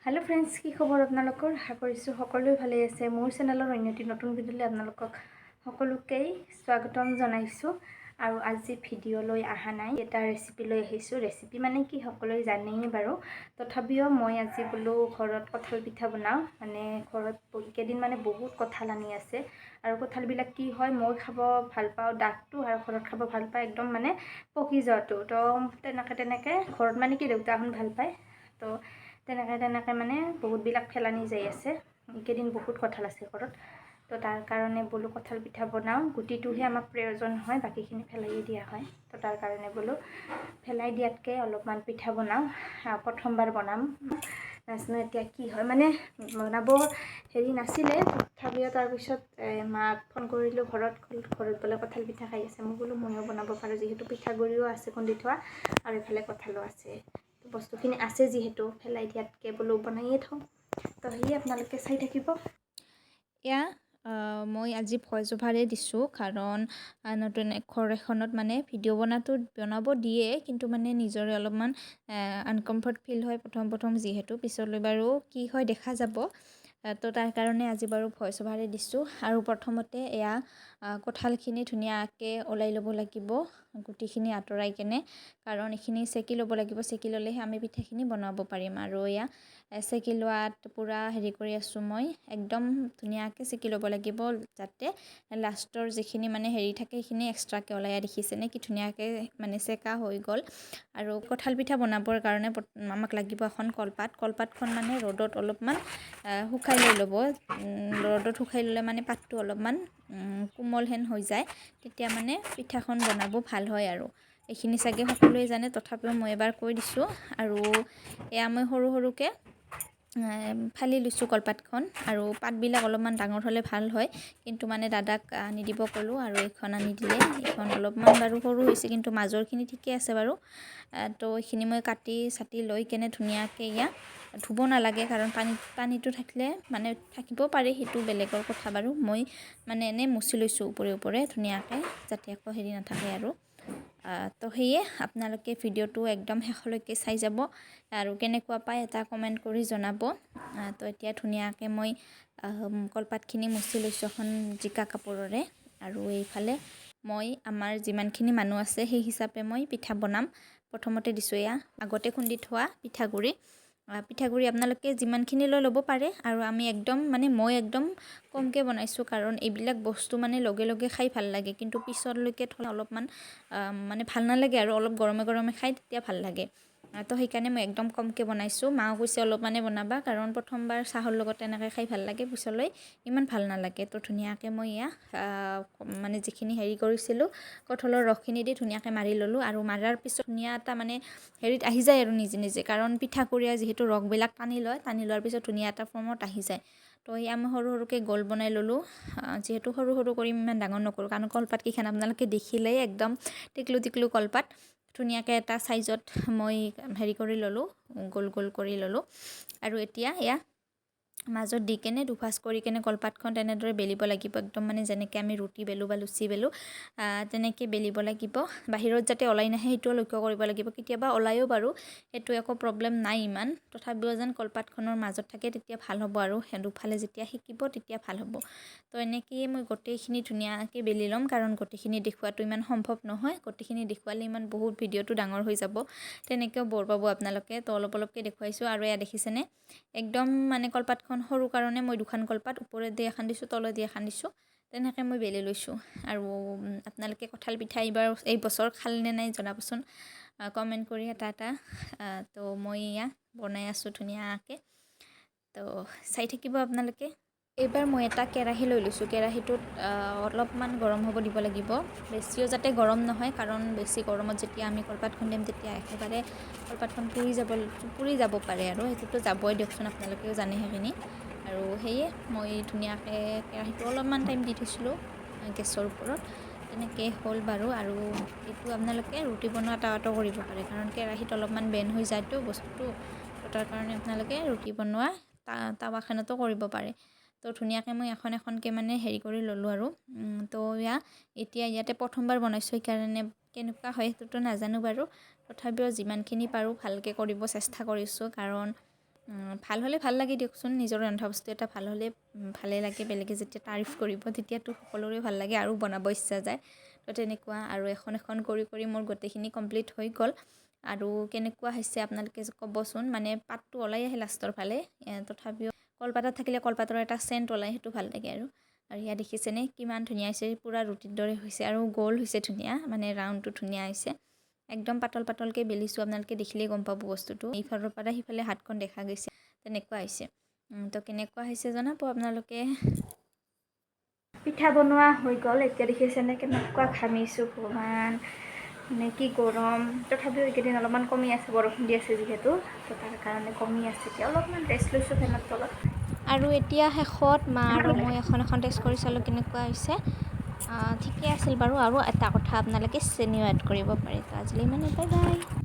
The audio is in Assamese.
हेलो फ्रेंड्स की खबर आपनालोকৰ আশা কৰিছো সকলোৱে ভালে আছে মোৰ চেনেলৰ অন্যটি নতুন ভিডিঅ'লৈ আপোনালোকক সকলোকেই স্বাগতম জনাইছো আৰু আজি ভিডিঅ' লৈ আহা নাই এটা ৰেচিপি লৈ আহিছো ৰেচিপি মানে কি সকলোৱে জানেই বাৰু তথাপিও মই আজি বলো ঘৰত কঁঠাল পিঠা বনাও মানে ঘৰত কেদিন মানে বহুত কঁঠাল আনি আছে আৰু কঁঠাল বিলাক কি হয় মই খাব ভাল পাও ডাকটো আৰু ঘৰত খাব ভাল পায় একদম মানে পকি যাওটো তো তেনেকে ঘৰত মানে কি দেউতাখন ভাল পায় তো তেনেকে মানে বহুত বিলাক ফেলানি যাই আছে কেদিন বহুত কঁঠাল আছে ঘৰত তো তাৰ কাৰণে বলো কঁঠাল পিঠা বনাও গুটিটোহে আমাক প্ৰয়োজন হয় বাকিখিনি ফেলাই দিয়া হয় তো তাৰ কাৰণে বলো ফেলাই দিয়াতকে অলপমান পিঠা বনাও প্ৰথমবাৰ বনাম নাজনো এতিয়া কি হয় মানে বনাব হেৰি নাছিলে তথাপিও তাৰ পিছত মাক ফোন কৰিলো ঘৰত বলে কঁঠাল পিঠা খাই আছে মই বলো ময়ো বনাব পাৰো যেহেতু পিঠাগুড়িও আছে খুন্দি থোৱা আৰু এফালে কঁঠালো আছে বস্তুখিনি আছে যেহেতু ফেলাই দিয়াতকে বলো বনাইয়ে থওঁ তো হেৰি আপোনালোকে চাই থাকিব এয়া মই আজি ভইচ অভাৰে দিছোঁ কাৰণ নতুন ঘৰ এখনত মানে ভিডিঅ' বনাব দিয়ে কিন্তু মানে নিজৰে অলপমান আনকমফৰ্ট ফিল হয় প্ৰথম যিহেতু পিছলৈ বাৰু কি হয় দেখা যাব তো তাৰ কাৰণে আজি বাৰু ভইচ অভাৰে দিছোঁ আৰু প্ৰথমতে এয়া কঁঠালখিনি ধুনীয়াকৈ ওলাই ল'ব লাগিব গুটিখিনি আঁতৰাই কেনে কাৰণ এইখিনি চেকি ল'ব লাগিব চেকি ল'লেহে আমি পিঠাখিনি বনাব পাৰিম আৰু এয়া চেকি লোৱাত পুৰা হেৰি কৰি আছোঁ মই একদম ধুনীয়াকৈ চেকি ল'ব লাগিব যাতে লাষ্টৰ যিখিনি মানে হেৰি থাকে সেইখিনি এক্সট্ৰাকৈ ওলাই দেখিছেনে কি ধুনীয়াকৈ মানে চেকা হৈ গ'ল আৰু কঁঠাল পিঠা বনাবৰ কাৰণে আমাক লাগিব এখন কলপাতখন মানে ৰ'দত অলপমান শুকাই লৈ ল'ব ৰ'দত শুকাই ল'লে মানে পাতটো অলপমান কোমল হেন হৈ যায় তেতিয়া মানে পিঠাখন বনাব ভাল হয় আৰু এইখিনি চাগে সকলোৱে জানে তথাপিও মই এবাৰ কৈ দিছোঁ আৰু এয়া মই সৰুকৈ ফালি লৈছোঁ কলপাতখন আৰু পাতবিলাক অলপমান ডাঙৰ হ'লে ভাল হয় কিন্তু মানে দাদাক আনি দিব ক'লোঁ আৰু এইখন আনি দিলে এইখন অলপমান বাৰু সৰু হৈছে কিন্তু মাজৰখিনি ঠিকে আছে বাৰু তো এইখিনি মই কাটি চাটি লৈ কেনে ধুনীয়াকৈ ইয়াক ধুব নালাগে কাৰণ পানীটো থাকিলে মানে থাকিব পাৰে সেইটো বেলেগৰ কথা বাৰু মই মানে এনেই মুচি লৈছোঁ ওপৰে ধুনীয়াকৈ যাতে একো হেৰি নাথাকে আৰু তো সেয়ে আপোনালোকে ভিডিঅ'টো একদম শেষলৈকে চাই যাব আৰু কেনেকুৱা পায় এটা কমেণ্ট কৰি জনাব তো এতিয়া ধুনীয়াকৈ মই কলপাতখিনি মুচি লৈছোঁ এখন জিকা কাপোৰেৰে আৰু এইফালে মই আমাৰ যিমানখিনি মানুহ আছে সেই হিচাপে মই পিঠা বনাম প্ৰথমতে দিছোঁ এয়া আগতে খুন্দি থোৱা পিঠাগুড়ি আপোনালোকে যিমানখিনি লৈ ল'ব পাৰে আৰু মই একদম কমকৈ বনাইছোঁ কাৰণ এইবিলাক বস্তু মানে লগে খাই ভাল লাগে কিন্তু পিছলৈকে থ'লে অলপমান মানে ভাল নালাগে আৰু অলপ গৰমে খাই তেতিয়া ভাল লাগে তো সেইকাৰণে মই একদম কমকৈ বনাইছোঁ মাও কৈছে অলপমানে বনাবা কাৰণ প্ৰথমবাৰ চাহৰ লগত তেনেকৈ খাই ভাল লাগে পিছলৈ ইমান ভাল নালাগে তো ধুনীয়াকৈ মই এয়া মানে যিখিনি হেৰি কৰিছিলোঁ কঁঠালৰ ৰসখিনি দি ধুনীয়াকৈ মাৰি ল'লোঁ আৰু মাৰাৰ পিছত ধুনীয়া এটা মানে হেৰিত আহি যায় আৰু নিজে কাৰণ পিঠাগুড়িয়ে যিহেতু ৰসবিলাক টানি লোৱাৰ পিছত ধুনীয়া এটা ফৰ্মত আহি যায় তো এয়া মই সৰুকৈ গোল বনাই ল'লোঁ যিহেতু সৰু কৰি ইমান ডাঙৰ নকৰোঁ কাৰণ কলপাতকেইখন আপোনালোকে দেখিলেই একদম টিকলু কলপাত ধুনীয়াকৈ এটা চাইজত মই হেৰি কৰি ল'লোঁ গোল কৰি ল'লোঁ আৰু এতিয়া এয়া মাজত দি কেনে দুভাজ কৰি কেনে কলপাতখন তেনেদৰে বেলিব লাগিব একদম মানে যেনেকৈ আমি ৰুটি বেলোঁ বা লুচি বেলোঁ তেনেকৈ বেলিব লাগিব বাহিৰত যাতে ওলাই নাহে সেইটোও লক্ষ্য কৰিব লাগিব কেতিয়াবা ওলায়ো বাৰু সেইটো একো প্ৰব্লেম নাই ইমান তথাপিও যেন কলপাতখনৰ মাজত থাকে তেতিয়া ভাল হ'ব আৰু দুফালে যেতিয়া শিকিব তেতিয়া ভাল হ'ব তো এনেকৈয়ে মই গোটেইখিনি ধুনীয়াকৈ বেলি ল'ম কাৰণ গোটেইখিনি দেখুৱাটো ইমান সম্ভৱ নহয় গোটেইখিনি দেখুৱালে ইমান বহুত ভিডিঅ'টো ডাঙৰ হৈ যাব তেনেকৈও বৰ পাব আপোনালোকে তো অলপকৈ দেখুৱাইছোঁ আৰু এয়া দেখিছেনে একদম মানে কলপাতখন সৰু কাৰণে মই দুখন কলপাত ওপৰে দি এখন দিছোঁ তলে দি এখন দিছোঁ তেনেকৈ মই বেলি লৈছোঁ আৰু আপোনালোকে কঁঠাল পিঠা এই বছৰ খালনে নাই জনাবচোন কমেণ্ট কৰি এটা তো মই এয়া বনাই আছোঁ ধুনীয়াকৈ তো চাই থাকিব আপোনালোকে এইবাৰ মই এটা কেৰাহী লৈ লৈছোঁ কেৰাহীটোত অলপমান গৰম হ'ব দিব লাগিব বেছিও যাতে গৰম নহয় কাৰণ বেছি গৰমত যেতিয়া আমি কলপাত খুন্দিম তেতিয়া একেবাৰে কলপাতখন পুৰি যাব পাৰে আৰু সেইটোতো যাবই দিয়কচোন আপোনালোকেও জানে সেইখিনি আৰু সেয়ে মই ধুনীয়াকৈ কেৰাহীটো অলপমান টাইম দি থৈছিলোঁ গেছৰ ওপৰত তেনেকৈ হ'ল বাৰু আৰু এইটো আপোনালোকে ৰুটি বনোৱা তাৱাতো কৰিব পাৰে কাৰণ কেৰাহীত অলপমান বেণ্ড হৈ যায়তো বস্তুটো তাৰ কাৰণে আপোনালোকে ৰুটি বনোৱা তাৱাখনতো কৰিব পাৰে তো ধুনীয়াকৈ মই এখনকৈ মানে হেৰি কৰি ল'লোঁ আৰু তো এতিয়া ইয়াতে প্ৰথমবাৰ বনাইছোঁ সেইকাৰণে কেনেকুৱা হয় সেইটোতো নাজানো বাৰু তথাপিও যিমানখিনি পাৰোঁ ভালকৈ কৰিব চেষ্টা কৰিছোঁ কাৰণ ভাল হ'লে ভাল লাগে দিয়কচোন, নিজৰ ৰন্ধা বস্তু এটা ভাল হ'লে ভালেই লাগে। বেলেগে যেতিয়া তাৰিফ কৰিব তেতিয়াতো সকলোৰে ভাল লাগে আৰু বনাব ইচ্ছা যায়। তো তেনেকুৱা আৰু এখন এখন কৰি কৰি মোৰ গোটেইখিনি কমপ্লিট হৈ গ'ল। আৰু কেনেকুৱা হৈছে আপোনালোকে ক'বচোন, মানে পাতটো ওলাই আহে লাষ্টৰ ফালে, তথাপিও কলপাতত থাকিলে কলপাতৰ এটা চেণ্ট ওলাই, সেইটো ভাল লাগে আৰু ইয়াত দেখিছেনে কিমান ধুনীয়া হৈছে, পূৰা ৰুটিৰ দৰে হৈছে আৰু গোল হৈছে ধুনীয়া, মানে ৰাউণ্ডটো ধুনীয়া হৈছে। একদম পাতল পাতলকৈ বেলিছোঁ, আপোনালোকে দেখিলেই গম পাব বস্তুটো। ইফালৰ পৰা সিফালে হাতখন দেখা গৈছে, তেনেকুৱা হৈছে। তো কেনেকুৱা হৈছে জনাব আপোনালোকে। পিঠা বনোৱা হৈ গ'ল। এতিয়া দেখিছেনে কেনেকুৱা ঘামিছোঁ, ভগৱান, মানে কি গৰম। তথাপিও এইকেইদিন অলপমান কমি আছে, বৰষুণ দি আছে যিহেতু, তো তাৰ কাৰণে কমি আছে। এতিয়া অলপমান ৰেষ্ট লৈছোঁ ফেনৰ তলত। আৰু এতিয়া শেষত মা আৰু মই এখন টেষ্ট কৰি চালোঁ কেনেকুৱা হৈছে। ঠিকে আছিল বাৰু। আৰু এটা কথা, আপোনালোকে চেনিও এড কৰিব পাৰে। তো আজিলৈ ইমানে, বাই বাই।